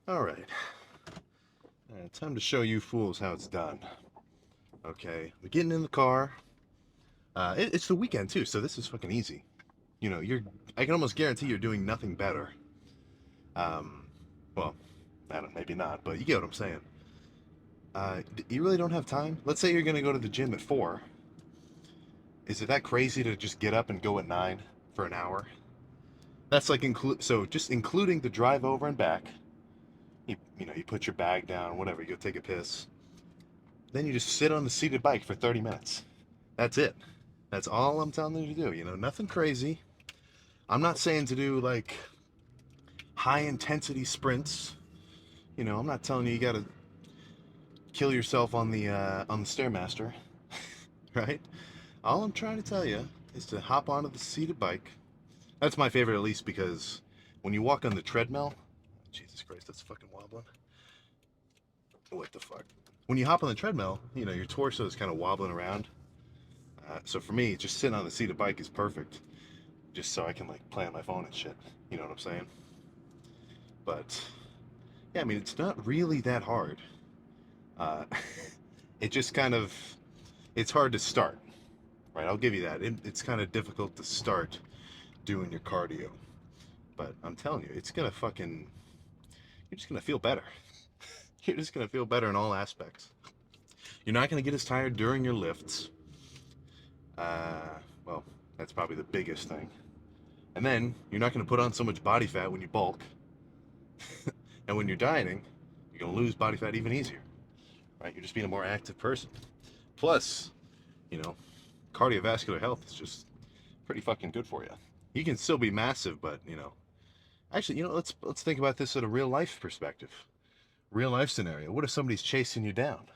All right. Time to show you fools how it's done. Okay, we're getting in the car. It's the weekend too, so this is fucking easy. You know, you're. I can almost guarantee you're doing nothing better. Um, well, I don't. Maybe not, but you get what I'm saying. You really don't have time. Let's say you're gonna go to the gym at 4. Is it that crazy to just get up and go at 9 for an hour? That's like so just including the drive over and back. You put your bag down, whatever. You go take a piss. Then you just sit on the seated bike for 30 minutes. That's it. That's all I'm telling you to do. Nothing crazy. I'm not saying to do like high intensity sprints. I'm not telling you got to kill yourself on the stairmaster, right? All I'm trying to tell you is to hop onto the seated bike. That's my favorite, at least, because when you walk on the treadmill, Jesus Christ, that's fucking wobbling. What the fuck? When you hop on the treadmill, your torso is kind of wobbling around. So for me, just sitting on the seat of bike is perfect, just so I can like play on my phone and shit. You know what I'm saying? But yeah, I mean, it's not really that hard. Uh, it just kind of it's hard to start, right? I'll give you that. It's kind of difficult to start doing your cardio, but I'm telling you, it's gonna fucking you're just gonna feel better. You're just gonna feel better in all aspects. You're not gonna get as tired during your lifts. Well, that's probably the biggest thing. And then you're not going to put on so much body fat when you bulk. And when you're dieting, you're going to lose body fat even easier, right? You're just being a more active person. Plus, you know, cardiovascular health is just pretty fucking good for you. You can still be massive, but actually, let's think about this at a real life perspective. Real life scenario. What if somebody's chasing you down,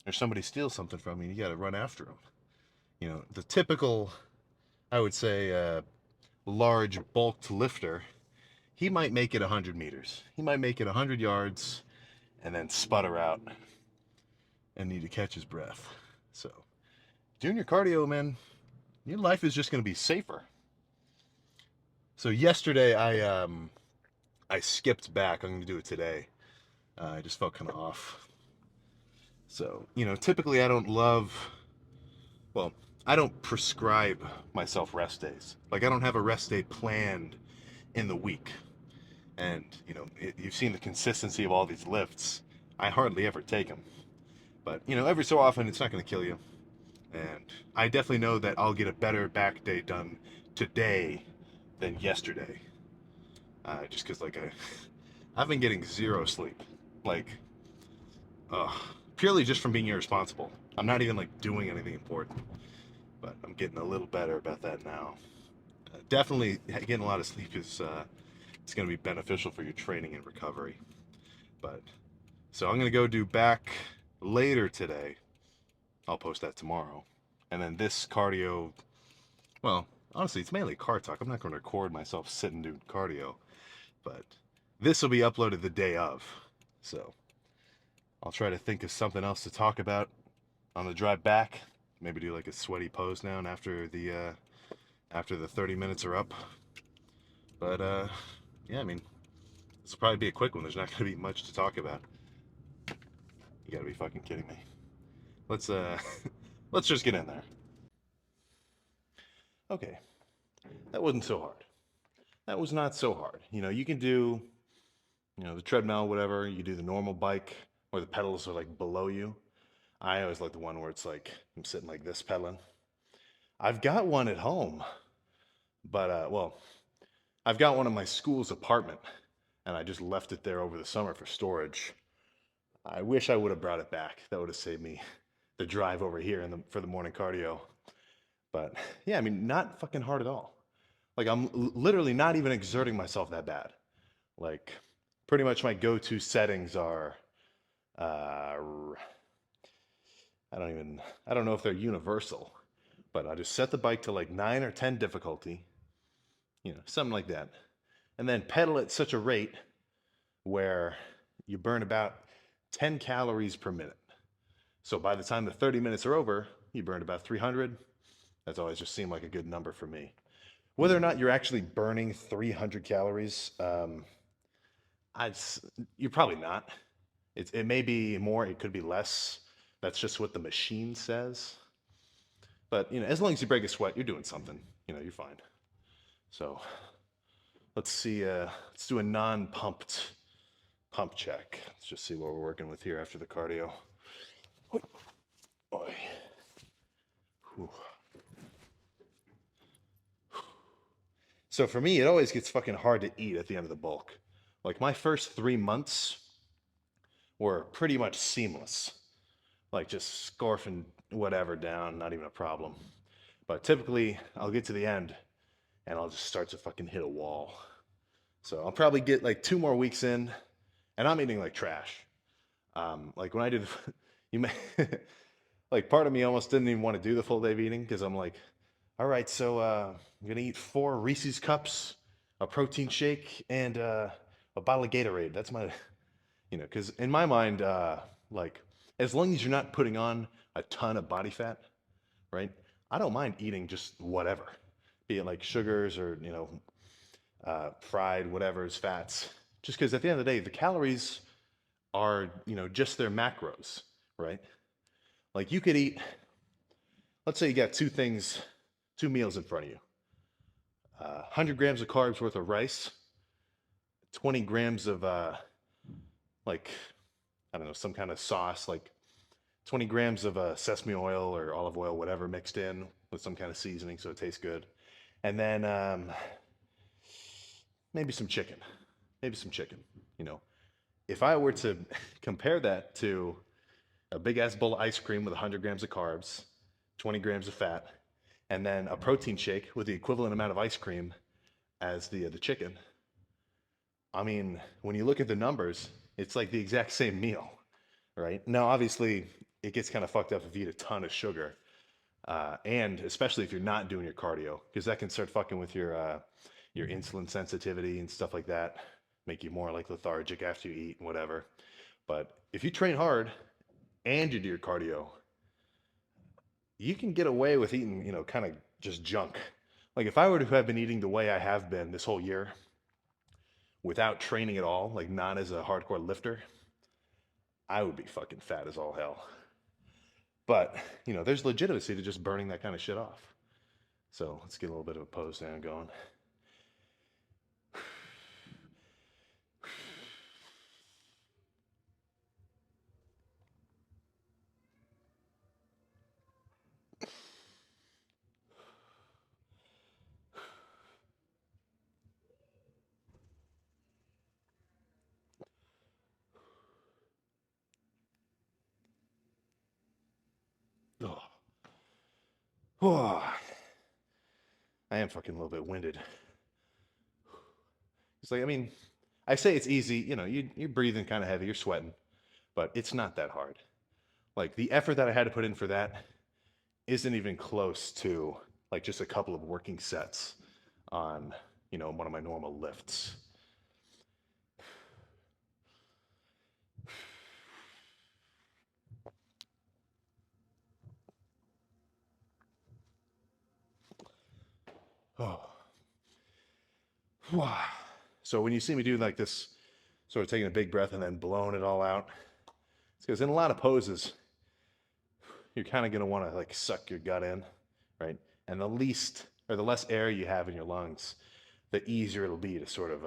or somebody steals something from you, and you got to run after them? The typical, I would say, large bulked lifter, he might make it 100 meters. He might make it 100 yards and then sputter out and need to catch his breath. So, doing your cardio, man, your life is just going to be safer. So yesterday I skipped back. I'm going to do it today. I just felt kind of off. So, typically I don't well, I don't prescribe myself rest days. Like I don't have a rest day planned in the week. And you've seen the consistency of all these lifts. I hardly ever take them, but every so often it's not going to kill you. And I definitely know that I'll get a better back day done today than yesterday, just because I've been getting zero sleep, like purely just from being irresponsible. I'm not even like doing anything important, but I'm getting a little better about that now. Definitely getting a lot of sleep is it's going to be beneficial for your training and recovery. But so I'm going to go do back later today. I'll post that tomorrow. And then this cardio, well, honestly, it's mainly car talk. I'm not going to record myself sitting doing cardio, but this will be uploaded the day of. So I'll try to think of something else to talk about on the drive back. Maybe do like a sweaty pose now and after the 30 minutes are up. But yeah, I mean, this will probably be a quick one. There's not going to be much to talk about. You got to be fucking kidding me. Let's let's just get in there. Okay, that wasn't so hard. That was not so hard. You can do, the treadmill, whatever. You do the normal bike where the pedals are like below you. I always like the one where it's like I'm sitting like this pedaling. I've got one at home, but well, I've got one in my school's apartment, and I just left it there over the summer for storage. I wish I would have brought it back. That would have saved me the drive over here for the morning cardio. But yeah, I mean, not fucking hard at all. Like I'm literally not even exerting myself that bad. Like pretty much my go-to settings are uh, I don't know if they're universal, but I just set the bike to like 9 or 10 difficulty, something like that. And then pedal at such a rate where you burn about 10 calories per minute. So by the time the 30 minutes are over, you burned about 300. That's always just seemed like a good number for me. Whether or not you're actually burning 300 calories, I'd, you're probably not. It may be more, it could be less. That's just what the machine says. But, as long as you break a sweat, you're doing something. You're fine. So let's see. Let's do a non-pumped pump check. Let's just see what we're working with here after the cardio. Oy. Whew. So for me, it always gets fucking hard to eat at the end of the bulk. Like my first 3 months were pretty much seamless. Like just scarfing whatever down, not even a problem. But typically, I'll get to the end and I'll just start to fucking hit a wall. So I'll probably get like 2 more weeks in, and I'm eating like trash. Like when I did, you may, like part of me almost didn't even want to do the full day of eating because I'm like, all right, so I'm gonna eat 4 Reese's cups, a protein shake, and a bottle of Gatorade. That's my, because in my mind, like as long as you're not putting on a ton of body fat, right? I don't mind eating just whatever, be it like sugars or fried whatever's fats. Just because at the end of the day, the calories are just their macros, right? Like you could eat, let's say you got two meals in front of you. 100 grams of carbs worth of rice, 20 grams of like I don't know, some kind of sauce, like 20 grams of sesame oil or olive oil, whatever, mixed in with some kind of seasoning so it tastes good. And then maybe some chicken. Maybe some chicken. You know, if I were to compare that to a big ass bowl of ice cream with 100 grams of carbs, 20 grams of fat, and then a protein shake with the equivalent amount of ice cream as the chicken, I mean, when you look at the numbers, it's like the exact same meal, right? Now, obviously, it gets kind of fucked up if you eat a ton of sugar, and especially if you're not doing your cardio, because that can start fucking with your insulin sensitivity and stuff like that, make you more like lethargic after you eat and whatever. But if you train hard and you do your cardio, you can get away with eating, kind of just junk. Like if I were to have been eating the way I have been this whole year without training at all, like not as a hardcore lifter, I would be fucking fat as all hell. But, there's legitimacy to just burning that kind of shit off. So let's get a little bit of a pose down going. Oh. Oh. I am fucking a little bit winded. It's like, I mean, I say it's easy, you're breathing kind of heavy, you're sweating, but it's not that hard. Like the effort that I had to put in for that isn't even close to like just a couple of working sets on, one of my normal lifts. Oh. So when you see me do like this, sort of taking a big breath and then blowing it all out, it's because in a lot of poses, you're kind of going to want to like suck your gut in, right? And the least or the less air you have in your lungs, the easier it'll be to sort of,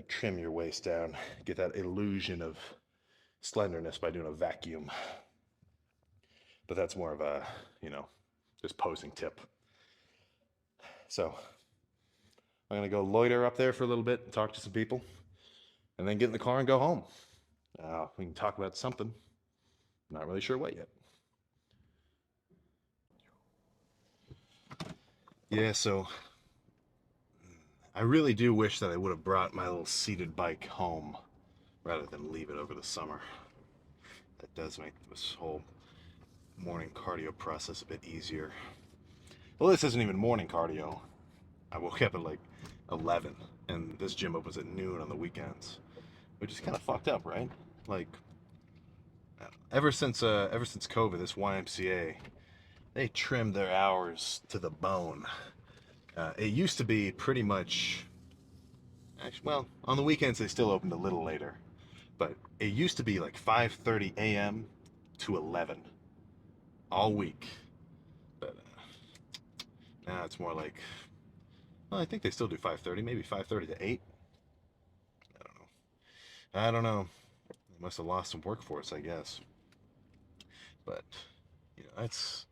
trim your waist down, get that illusion of slenderness by doing a vacuum. But that's more of a, just posing tip. So I'm going to go loiter up there for a little bit and talk to some people and then get in the car and go home. We can talk about something. Not really sure what yet. Yeah, so I really do wish that I would have brought my little seated bike home rather than leave it over the summer. That does make this whole morning cardio process a bit easier. Well, this isn't even morning cardio. I woke up at like 11, and this gym opens at noon on the weekends, which is kind of fucked up, right? Like, ever since COVID, this YMCA, they trimmed their hours to the bone. It used to be pretty much Actually, well, on the weekends they still opened a little later, but it used to be like 5:30 a.m. to 11 all week. But now it's more like, well, I think they still do 5:30, maybe 5:30 to 8. I don't know. I don't know. They must have lost some workforce, I guess. But that's,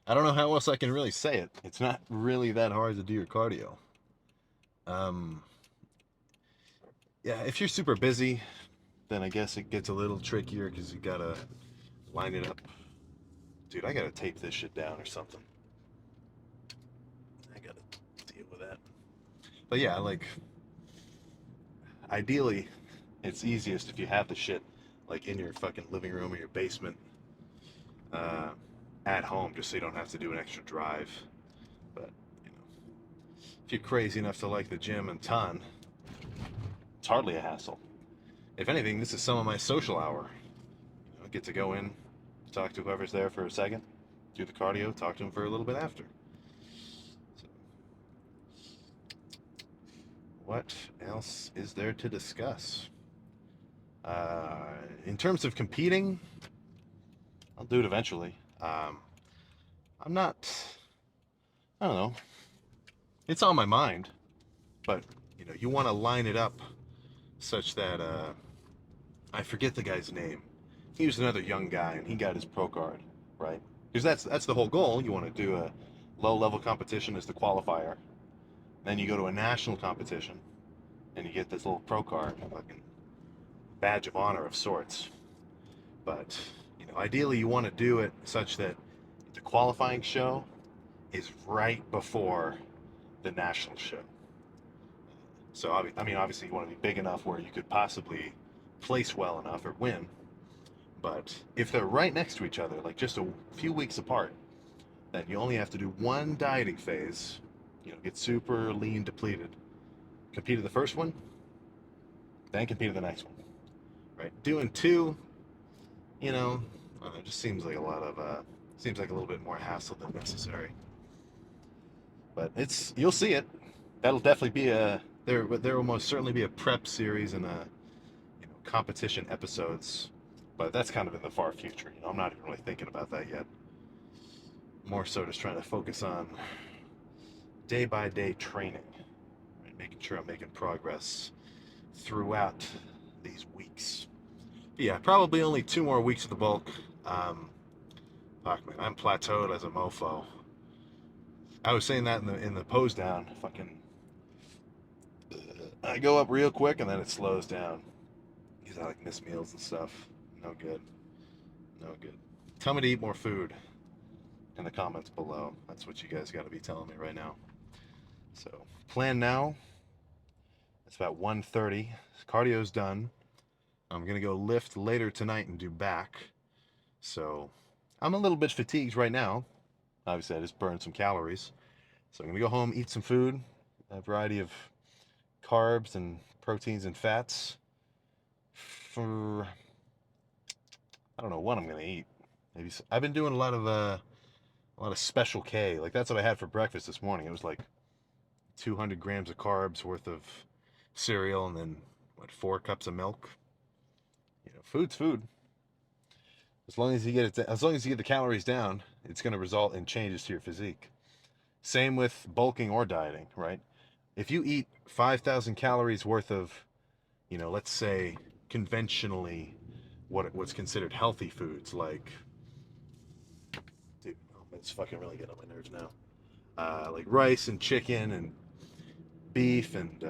I don't know how else I can really say it. It's not really that hard to do your cardio. Um, yeah, if you're super busy, then I guess it gets a little trickier because you gotta line it up. Dude, I gotta tape this shit down or something. I gotta deal with that. But yeah, like, ideally, it's easiest if you have the shit like in your fucking living room or your basement, uh, at home, just so you don't have to do an extra drive. But you know, if you're crazy enough to like the gym and ton, it's hardly a hassle. If anything, this is some of my social hour. I get to go in, talk to whoever's there for a second, do the cardio, talk to them for a little bit after. So, what else is there to discuss? In terms of competing, I'll do it eventually. I'm not. I don't know. It's on my mind, but you want to line it up such that I forget the guy's name. He was another young guy, and he got his pro card, right? Because that's the whole goal. You want to do a low level competition as the qualifier, then you go to a national competition, and you get this little pro card, a fucking badge of honor of sorts. But ideally, you want to do it such that the qualifying show is right before the national show. So I mean, obviously, you want to be big enough where you could possibly place well enough or win. But if they're right next to each other, like just a few weeks apart, then you only have to do one dieting phase. Get super lean, depleted. Compete at the first one, then compete at the next one. Right? Doing two, it just seems like seems like a little bit more hassle than necessary. But you'll see it. That'll definitely be there will most certainly be a prep series and a competition episodes, but that's kind of in the far future. I'm not even really thinking about that yet. More so just trying to focus on day by day training, right? Making sure I'm making progress throughout these weeks. But yeah, probably only 2 more weeks of the bulk. Fuck man, I'm plateaued as a mofo. I was saying that in the pose down. Fucking, I go up real quick and then it slows down because I like miss meals and stuff. No good. No good. Tell me to eat more food in the comments below. That's what you guys got to be telling me right now. So plan now. It's about 1:30. Cardio's done. I'm gonna go lift later tonight and do back. So I'm a little bit fatigued right now. Obviously, I just burned some calories. So I'm gonna go home, eat some food, a variety of carbs and proteins and fats. For I don't know what I'm gonna eat. Maybe I've been doing a lot of Special K. Like that's what I had for breakfast this morning. It was like 200 grams of carbs worth of cereal and then what 4 cups of milk. Food's food. As long as you get the calories down, it's going to result in changes to your physique. Same with bulking or dieting, right? If you eat 5,000 calories worth of, let's say conventionally what's considered healthy foods, like, dude, it's fucking really getting on my nerves now. Like rice and chicken and beef and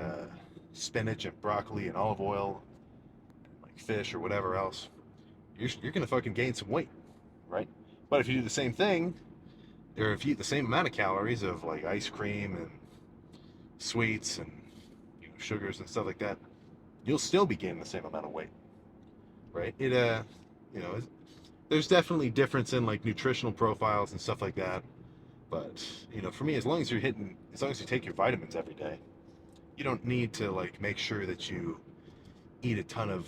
spinach and broccoli and olive oil, like fish or whatever else, you're gonna fucking gain some weight, right? But if you do the same thing, or if you eat the same amount of calories of like ice cream and sweets and sugars and stuff like that, you'll still be gaining the same amount of weight, right? You know, there's definitely difference in like nutritional profiles and stuff like that. But for me, as long as you take your vitamins every day, you don't need to like make sure that you eat a ton of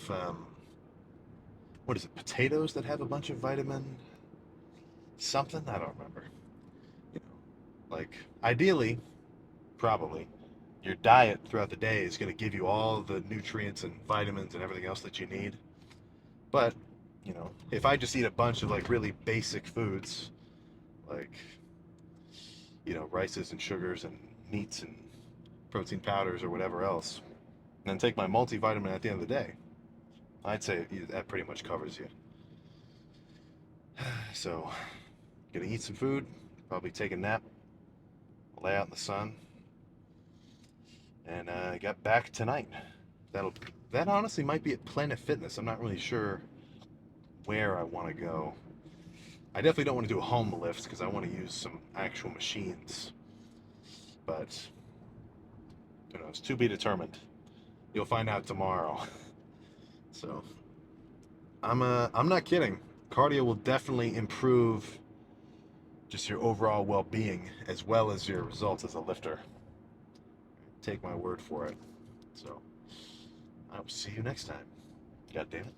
what is it, potatoes that have a bunch of vitamin I don't remember. Like ideally, probably your diet throughout the day is going to give you all the nutrients and vitamins and everything else that you need. But, you know, if I just eat a bunch of like really basic foods, like, you know, rices and sugars and meats and protein powders or whatever else, and then take my multivitamin at the end of the day, I'd say that pretty much covers you. So, gonna eat some food, probably take a nap, lay out in the sun, and get back tonight. That'll that honestly might be at Planet Fitness. I'm not really sure where I want to go. I definitely don't want to do a home lift because I want to use some actual machines. But you know, it's to be determined. You'll find out tomorrow. So I'm not kidding. Cardio will definitely improve just your overall well-being as well as your results as a lifter. Take my word for it. So I'll see you next time. God damn it.